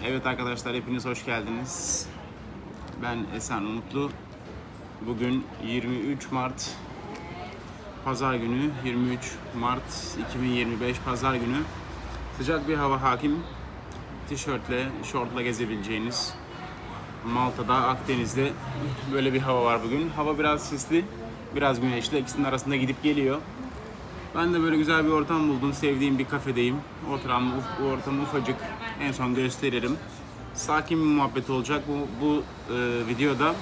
Evet arkadaşlar, hepiniz hoş geldiniz. Ben Esen Umutlu. Bugün 23 Mart Pazar günü. 23 Mart 2025 Pazar günü. Sıcak bir hava hakim. Tişörtle, şortla gezebileceğiniz Malta'da, Akdeniz'de böyle bir hava var bugün. Hava biraz sisli, biraz güneşli. İkisinin arasında gidip geliyor. Ben de böyle güzel bir ortam buldum. Sevdiğim bir kafedeyim. Ortam ufacık. En son gösteririm. Sakin bir muhabbet olacak. Bu videoda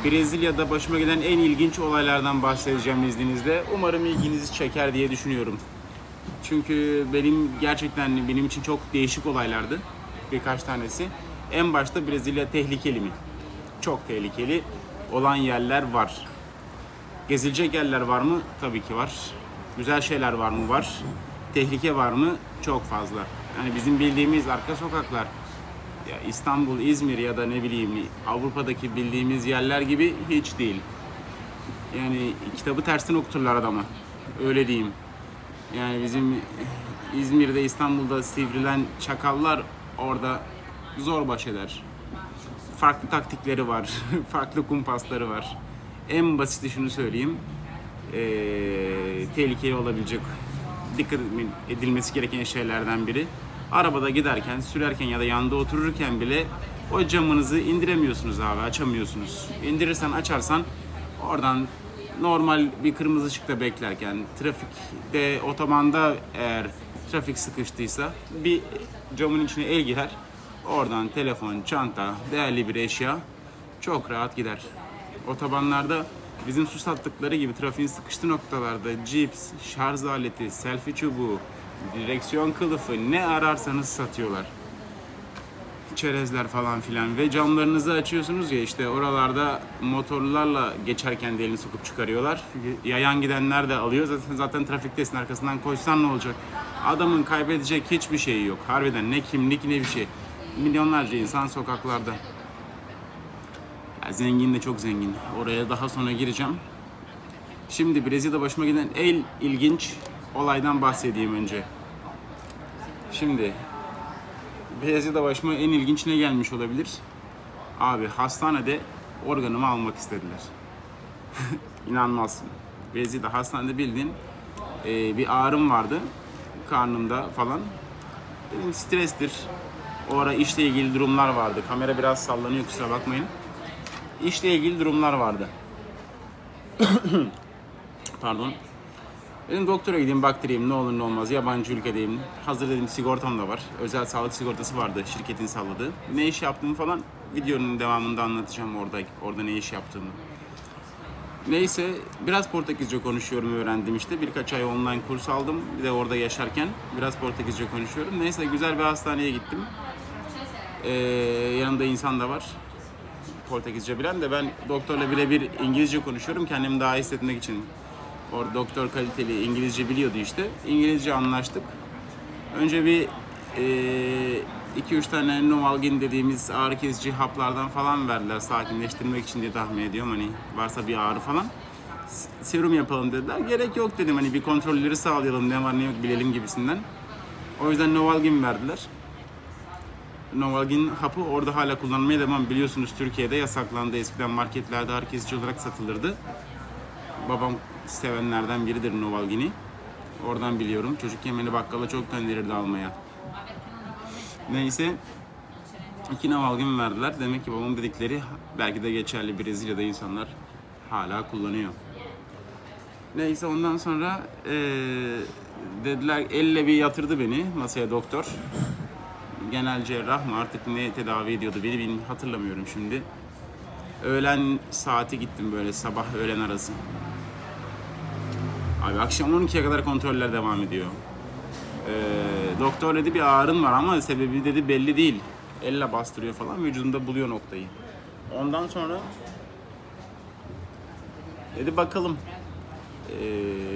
Brezilya'da başıma gelen en ilginç olaylardan bahsedeceğim izninizle. Umarım ilginizi çeker diye düşünüyorum. Çünkü benim için çok değişik olaylardı. Birkaç tanesi. En başta Brezilya tehlikeli mi? Çok tehlikeli olan yerler var. Gezilecek yerler var mı? Tabii ki var. Güzel şeyler var mı? Var. Tehlike var mı? Çok fazla. Yani bizim bildiğimiz arka sokaklar, ya İstanbul, İzmir ya da ne bileyim Avrupa'daki bildiğimiz yerler gibi hiç değil. Yani kitabı tersten okuturlar adama. Öyle diyeyim. Yani bizim İzmir'de, İstanbul'da sivrilen çakallar orada zor baş eder. Farklı taktikleri var. Farklı kumpasları var. En basiti şunu söyleyeyim. Tehlikeli olabilecek, dikkat edilmesi gereken şeylerden biri. Arabada giderken, sürerken ya da yanında otururken bile o camınızı indiremiyorsunuz abi, açamıyorsunuz. İndirirsen, açarsan oradan normal bir kırmızı ışıkta beklerken, trafikte, otobanda eğer trafik sıkıştıysa bir camın içine el girer. Oradan telefon, çanta, değerli bir eşya çok rahat gider. Otobanlarda bizim su sattıkları gibi trafiğin sıkıştığı noktalarda cips, şarj aleti, selfie çubuğu, direksiyon kılıfı ne ararsanız satıyorlar. Çerezler falan filan ve camlarınızı açıyorsunuz ya, işte oralarda motorlarla geçerken de elini sokup çıkarıyorlar. Yayan gidenler de alıyor. Zaten trafiktesin, arkasından koşsan ne olacak? Adamın kaybedecek hiçbir şeyi yok. Harbiden ne kimlik ne bir şey. Milyonlarca insan sokaklarda. Ya zengin de çok zengin. Oraya daha sonra gireceğim. Şimdi Brezilya'da başıma gelen en ilginç olaydan bahsedeyim önce. Şimdi Brezilya'da başıma en ilginç ne gelmiş olabilir? Abi hastanede organımı almak istediler. İnanmazsın. Brezilya'da hastanede bildiğin bir ağrım vardı karnımda falan. Dedim strestir. O ara işle ilgili durumlar vardı. Kamera biraz sallanıyor, kusura bakmayın. İşle ilgili durumlar vardı. Pardon. Dedim doktora gideyim, baktırayım, ne olur ne olmaz, yabancı ülkedeyim. Hazır dedim, sigortam da var. Özel sağlık sigortası vardı şirketin sağladığı. Ne iş yaptığımı falan videonun devamında anlatacağım orada ne iş yaptığımı. Neyse biraz Portekizce konuşuyorum, öğrendim işte. Birkaç ay online kurs aldım. Bir de orada yaşarken biraz Portekizce konuşuyorum. Neyse güzel bir hastaneye gittim. Yanımda insan da var. Portekizce bilen de, ben doktorla birebir İngilizce konuşuyorum kendimi daha iyi hissetmek için. Orada doktor kaliteli İngilizce biliyordu işte. İngilizce anlaştık. Önce bir 2-3 tane Novalgin dediğimiz ağrı kesici haplardan falan verdiler sakinleştirmek için diye tahmin ediyorum, hani varsa bir ağrı falan. Serum yapalım dediler. Gerek yok dedim, hani bir kontrolleri sağlayalım, ne var ne yok bilelim gibisinden. O yüzden Novalgin verdiler. Novalgin hapı orada hala kullanmaya devam, biliyorsunuz Türkiye'de yasaklandı. Eskiden marketlerde ağrı kesici olarak satılırdı. Babam sevenlerden biridir Novalgin'i. Oradan biliyorum. Çocukken beni bakkala çok gönderirdi almaya. Neyse 2 Novalgin verdiler. Demek ki babam dedikleri belki de geçerli, Brezilya'da insanlar hala kullanıyor. Neyse ondan sonra dediler, elle bir yatırdı beni masaya doktor. Genel cerrah mı artık ne tedavi ediyordu beni hatırlamıyorum şimdi. Öğlen saati gittim, böyle sabah öğlen arası. Abi akşam 12'ye kadar kontroller devam ediyor. Doktor dedi bir ağrın var ama sebebi dedi belli değil. Elle bastırıyor falan, vücudunda buluyor noktayı. Ondan sonra dedi bakalım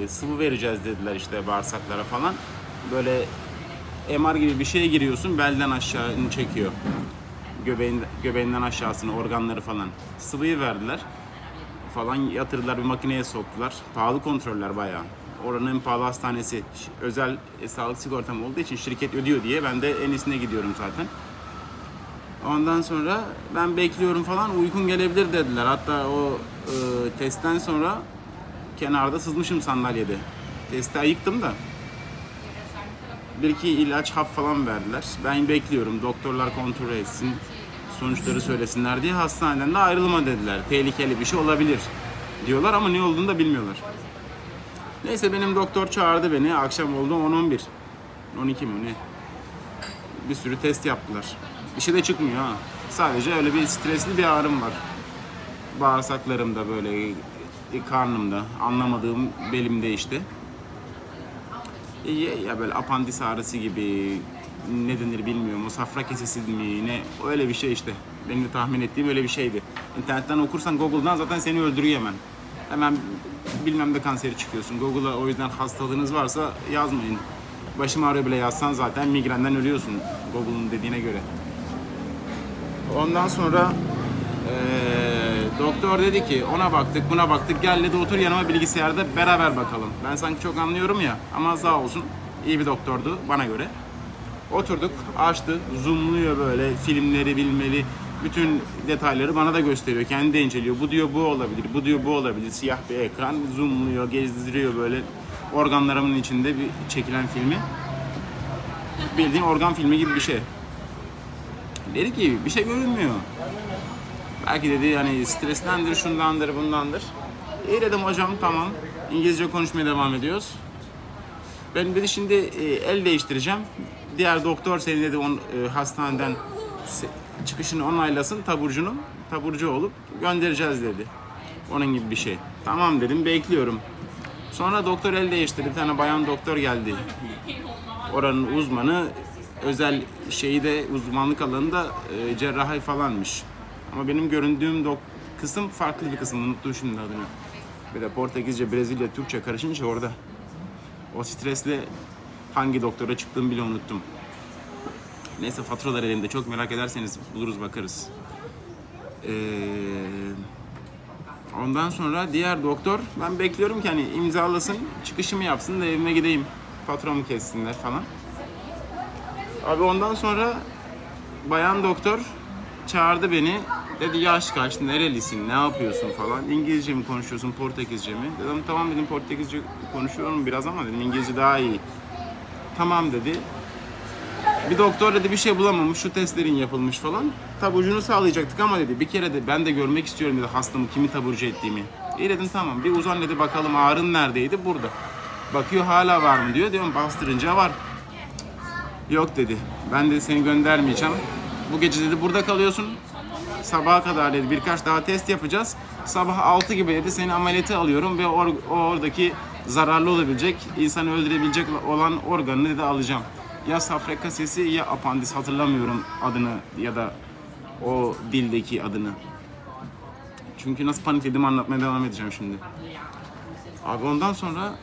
sıvı vereceğiz dediler işte bağırsaklara falan. Böyle MR gibi bir şeye giriyorsun, belden aşağını çekiyor. Göbeğinden aşağısını, organları falan. Sıvıyı verdiler falan, yatırdılar, bir makineye soktular. Pahalı kontroller bayağı. Oranın en pahalı hastanesi, özel sağlık sigortam olduğu için şirket ödüyor diye ben de en iyisine gidiyorum zaten. Ondan sonra ben bekliyorum falan, uykun gelebilir dediler. Hatta o testten sonra kenarda sızmışım sandalyede. Testi ayıktım da. Bir iki ilaç, hap falan verdiler. Ben bekliyorum, doktorlar kontrol etsin, sonuçları söylesinler diye. Hastaneden de ayrılma dediler. Tehlikeli bir şey olabilir diyorlar ama ne olduğunu da bilmiyorlar. Neyse benim doktor çağırdı beni. Akşam oldu 10-11. 12 mi ne? Bir sürü test yaptılar. Bir şey de çıkmıyor ha. Sadece öyle bir stresli bir ağrım var. Bağırsaklarımda böyle, karnımda, anlamadığım belimde işte. Ya böyle apandis ağrısı gibi, ne denir bilmiyorum. O safra kesesi mi ne, öyle bir şey işte. Benim de tahmin ettiğim öyle bir şeydi. İnternetten okursan, Google'dan zaten seni öldürüyor hemen. Hemen bilmem de kanseri çıkıyorsun. Google'a o yüzden hastalığınız varsa yazmayın. Başım ağrıyor bile yazsan zaten migrenden ölüyorsun Google'un dediğine göre. Ondan sonra doktor dedi ki ona baktık buna baktık, gel dedi otur yanıma bilgisayarda beraber bakalım. Ben sanki çok anlıyorum ya, ama sağ olsun iyi bir doktordu bana göre. Oturduk, açtı, zoomluyor böyle filmleri bilmeli, bütün detayları bana da gösteriyor, kendi de inceliyor. Bu diyor bu olabilir, bu diyor bu olabilir. Siyah bir ekran, zoomluyor, gezdiriyor böyle organlarımın içinde bir çekilen filmi. Bildiğin organ filmi gibi bir şey. Dedi ki bir şey görünmüyor. Belki dedi yani streslendir, şundandır, bundandır. İyi dedim hocam, tamam. İngilizce konuşmaya devam ediyoruz. Ben dedi şimdi el değiştireceğim. Diğer doktor seni dedi hastaneden çıkışını onaylasın, taburcu olup göndereceğiz dedi. Onun gibi bir şey. Tamam dedim, bekliyorum. Sonra doktor el değiştirdi. Bir tane bayan doktor geldi. Oranın uzmanı, özel şeyi de uzmanlık alanında cerrahi falanmış. Ama benim göründüğüm kısım farklı bir kısım. Unuttum şimdi adını. Bir de Portekizce, Brezilya, Türkçe karışınca orada. O stresle hangi doktora çıktığımı bile unuttum. Neyse faturalar elimde. Çok merak ederseniz buluruz bakarız. Ondan sonra diğer doktor, ben bekliyorum ki hani imzalasın, çıkışımı yapsın da evime gideyim. Faturamı kessinler falan. Abi ondan sonra bayan doktor çağırdı beni. Dedi yaş kaç, nerelisin, ne yapıyorsun falan. İngilizce mi konuşuyorsun, Portekizce mi? Dedim tamam dedim, Portekizce konuşuyorum biraz ama dedim İngilizce daha iyi. Tamam dedi. Bir doktor dedi bir şey bulamamış, şu testlerin yapılmış falan. Taburcunu sağlayacaktık ama dedi bir kere de ben de görmek istiyorum dedi hastamı, kimi taburcu ettiğimi. İyi dedim tamam, bir uzan dedi bakalım ağrın neredeydi, burada. Bakıyor hala var mı diyor, diyorum bastırınca var. Yok dedi, ben de seni göndermeyeceğim. Bu gece dedi burada kalıyorsun. Sabaha kadar dedi birkaç daha test yapacağız. Sabah 6 gibi dedi seni ameliyata alıyorum ve oradaki zararlı olabilecek, insanı öldürebilecek olan organını dedi alacağım. Ya safra kasesi ya apandis, hatırlamıyorum adını ya da o dildeki adını. Çünkü nasıl panikledim anlatmaya devam edeceğim şimdi. Abi ondan sonra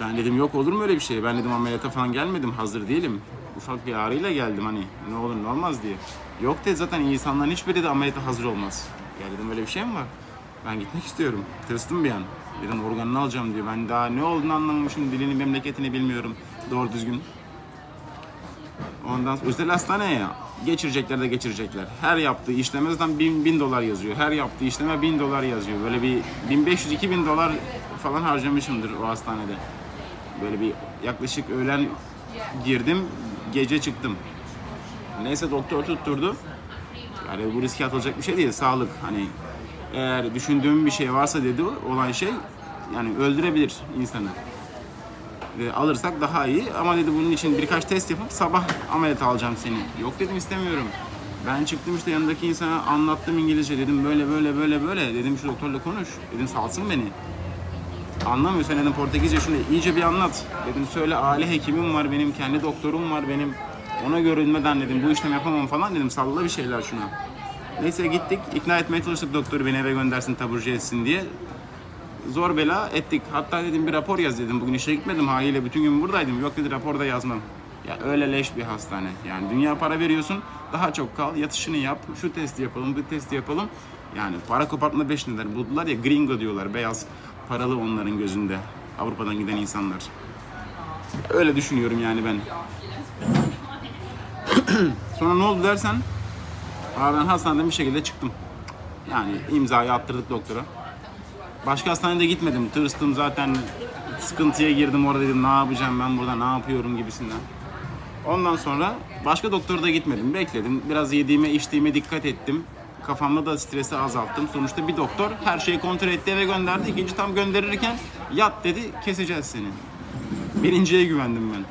ben dedim yok olur mu öyle bir şey? Ben dedim ameliyata falan gelmedim, hazır değilim. Ufak bir ağrıyla geldim hani ne olur ne olmaz diye. Yok dedi zaten insanların hiçbiri de ameliyata hazır olmaz. Ya dedim öyle bir şey mi var? Ben gitmek istiyorum. Tırstım bir an. Dedim organını alacağım diyor. Ben daha ne olduğunu anlamamışım, dilini memleketini bilmiyorum doğru düzgün. Ondan sonra özel hastane ya. Geçirecekler de geçirecekler. Her yaptığı işleme zaten bin dolar yazıyor. Her yaptığı işleme $1000 yazıyor. Böyle bir 1500-2000 dolar falan harcamışımdır o hastanede. Böyle bir yaklaşık öğlen girdim, gece çıktım. Neyse doktor tutturdu. Yani bu riske atılacak bir şey değil, sağlık. Hani eğer düşündüğüm bir şey varsa dedi olan şey, yani öldürebilir insanı. Alırsak daha iyi ama dedi bunun için birkaç test yapıp sabah ameliyat alacağım seni. Yok dedim istemiyorum. Ben çıktım işte yanındaki insana anlattım İngilizce, dedim böyle böyle böyle böyle. Dedim şu doktorla konuş. Dedim salsın beni. Anlamıyor sen dedim Portekizce, şunu iyice bir anlat. Dedim söyle aile hekimim var benim, kendi doktorum var benim. Ona görülmeden dedim bu işlem yapamam falan dedim, salla bir şeyler şuna. Neyse gittik, ikna etmeye çalıştık doktoru beni eve göndersin, taburcu etsin diye. Zor bela ettik. Hatta dedim bir rapor yaz dedim. Bugün işe gitmedim haliyle, bütün gün buradaydım. Yok dedi raporda yazmam. Ya öyle leş bir hastane. Yani dünya para veriyorsun, daha çok kal, yatışını yap, şu testi yapalım, bu testi yapalım. Yani para kopartma 5 neler. Buldular ya, gringo diyorlar, beyaz paralı onların gözünde. Avrupa'dan giden insanlar. Öyle düşünüyorum yani ben. Sonra ne oldu dersen, Ama ben hastaneden bir şekilde çıktım. Yani imzayı attırdık doktora. Başka hastanede gitmedim. Tırstım zaten, sıkıntıya girdim orada, dedim ne yapacağım ben burada, ne yapıyorum gibisinden. Ondan sonra başka doktora da gitmedim. Bekledim. Biraz yediğime içtiğime dikkat ettim. Kafamda da stresi azalttım. Sonuçta bir doktor her şeyi kontrol etti, eve gönderdi. İkinci tam gönderirken yat dedi, keseceğiz seni. Birinciye güvendim ben.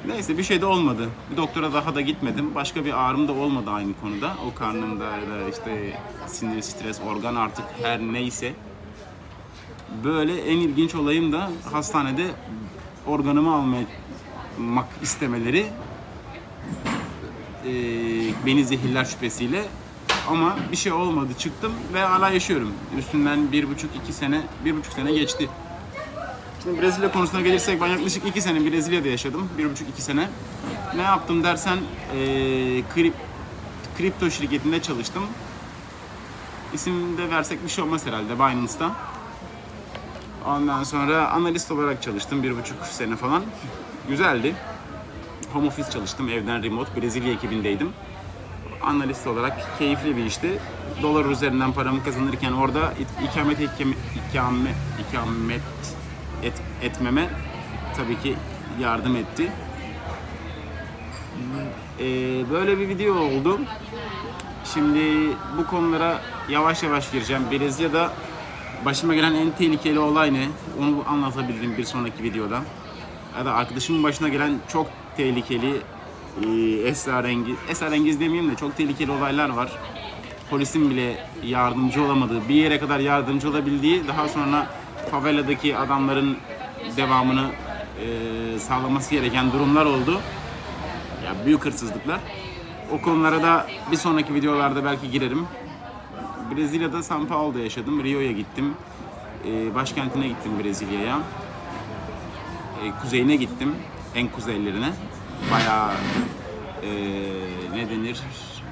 Neyse bir şey de olmadı. Bir doktora daha da gitmedim. Başka bir ağrım da olmadı aynı konuda. O karnımda ya da işte sinir, stres, organ artık her neyse. Böyle en ilginç olayım da hastanede organımı almak istemeleri, beni zehirler şüphesiyle. Ama bir şey olmadı, çıktım ve hala yaşıyorum. Üstünden 1,5 sene geçti. Şimdi Brezilya konusuna gelirsek, ben yaklaşık 2 sene Brezilya'da yaşadım. 1,5-2 sene. Ne yaptım dersen, kripto şirketinde çalıştım. İsim de versek bir şey olmaz herhalde, Binance'da. Ondan sonra analist olarak çalıştım 1,5 sene falan. Güzeldi. Home office çalıştım, evden remote. Brezilya ekibindeydim. Analist olarak keyifli bir işti. Dolar üzerinden paramı kazanırken orada ikamet etmeme tabii ki yardım etti. Böyle bir video oldu. Şimdi bu konulara yavaş yavaş gireceğim. Brezilya'da başıma gelen en tehlikeli olay ne? Onu anlatabilirim bir sonraki videoda. Ya da arkadaşımın başına gelen çok tehlikeli, esrarengiz demeyeyim de çok tehlikeli olaylar var. Polisin bile yardımcı olamadığı, bir yere kadar yardımcı olabildiği, daha sonra faveladaki adamların devamını sağlaması gereken durumlar oldu. Ya büyük hırsızlıklar. O konulara da bir sonraki videolarda belki girerim. Brezilya'da São Paulo'da yaşadım. Rio'ya gittim. Başkentine gittim Brezilya'ya. Kuzeyine gittim. En kuzeylerine. Bayağı ne denir?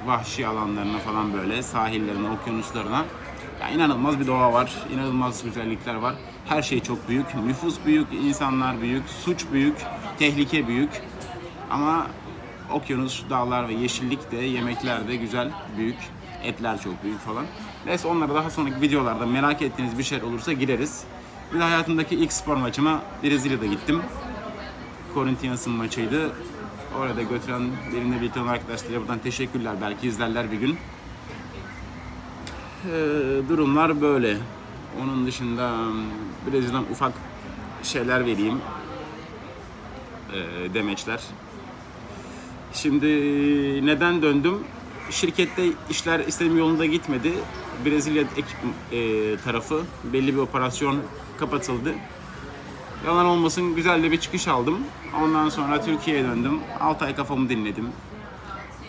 Vahşi alanlarına falan, böyle sahillerine, okyanuslarına. Yani inanılmaz bir doğa var. İnanılmaz güzellikler var. Her şey çok büyük. Nüfus büyük, insanlar büyük, suç büyük, tehlike büyük. Ama okyanus, dağlar ve yeşillik de, yemekler de güzel, büyük. Etler çok büyük falan. Neyse, onlara daha sonraki videolarda merak ettiğiniz bir şey olursa gireriz. Bir de hayatımdaki ilk spor maçıma Brezilya'da gittim. Corinthians'ın maçıydı. Orada götüren benimle birlikte olan arkadaşlara buradan teşekkürler. Belki izlerler bir gün. Durumlar böyle. Onun dışında Brezilya'dan ufak şeyler vereyim. Demeçler. Şimdi neden döndüm? Şirkette işler istediğim yolunda gitmedi. Brezilya ekip tarafı belli bir operasyon kapatıldı. Yalan olmasın, güzel de bir çıkış aldım. Ondan sonra Türkiye'ye döndüm. 6 ay kafamı dinledim.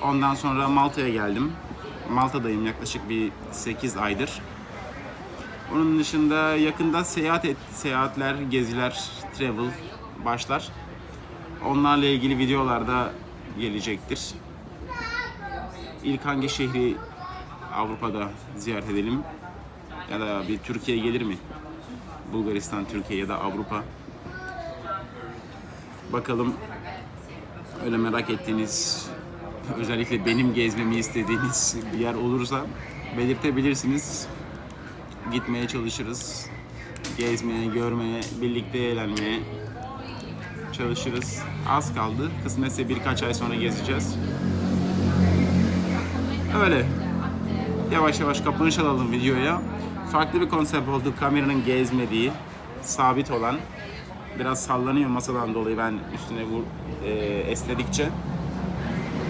Ondan sonra Malta'ya geldim. Malta'dayım yaklaşık bir 8 aydır. Onun dışında yakında seyahatler, geziler, travel başlar. Onlarla ilgili videolarda gelecektir. İlk hangi şehri Avrupa'da ziyaret edelim? Ya da bir Türkiye gelir mi? Bulgaristan, Türkiye ya da Avrupa. Bakalım, öyle merak ettiğiniz, özellikle benim gezmemi istediğiniz bir yer olursa belirtebilirsiniz. Gitmeye çalışırız. Gezmeye, görmeye, birlikte eğlenmeye çalışırız. Az kaldı. Kısmetse birkaç ay sonra gezeceğiz. Öyle. Yavaş yavaş kapanış alalım videoya. Farklı bir konsept oldu. Kameranın gezmediği, sabit olan. Biraz sallanıyor masadan dolayı, ben üstüne esnedikçe.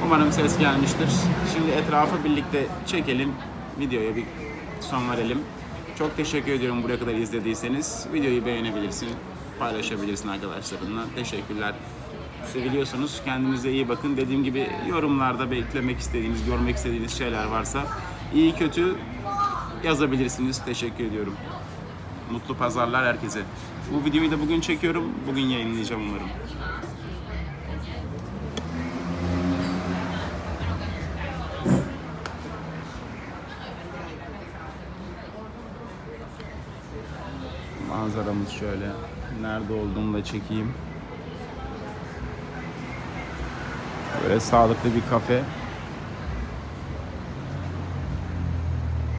Umarım ses gelmiştir. Şimdi etrafı birlikte çekelim. Videoya bir son verelim. Çok teşekkür ediyorum buraya kadar izlediyseniz. Videoyu beğenebilirsin, paylaşabilirsin arkadaşlarınla. Teşekkürler. Seviliyorsunuz. Kendinize iyi bakın. Dediğim gibi yorumlarda beklemek istediğiniz, görmek istediğiniz şeyler varsa iyi kötü yazabilirsiniz. Teşekkür ediyorum. Mutlu pazarlar herkese. Bu videoyu da bugün çekiyorum. Bugün yayınlayacağım umarım. Manzaramız şöyle. Nerede olduğumu da çekeyim. Böyle sağlıklı bir kafe.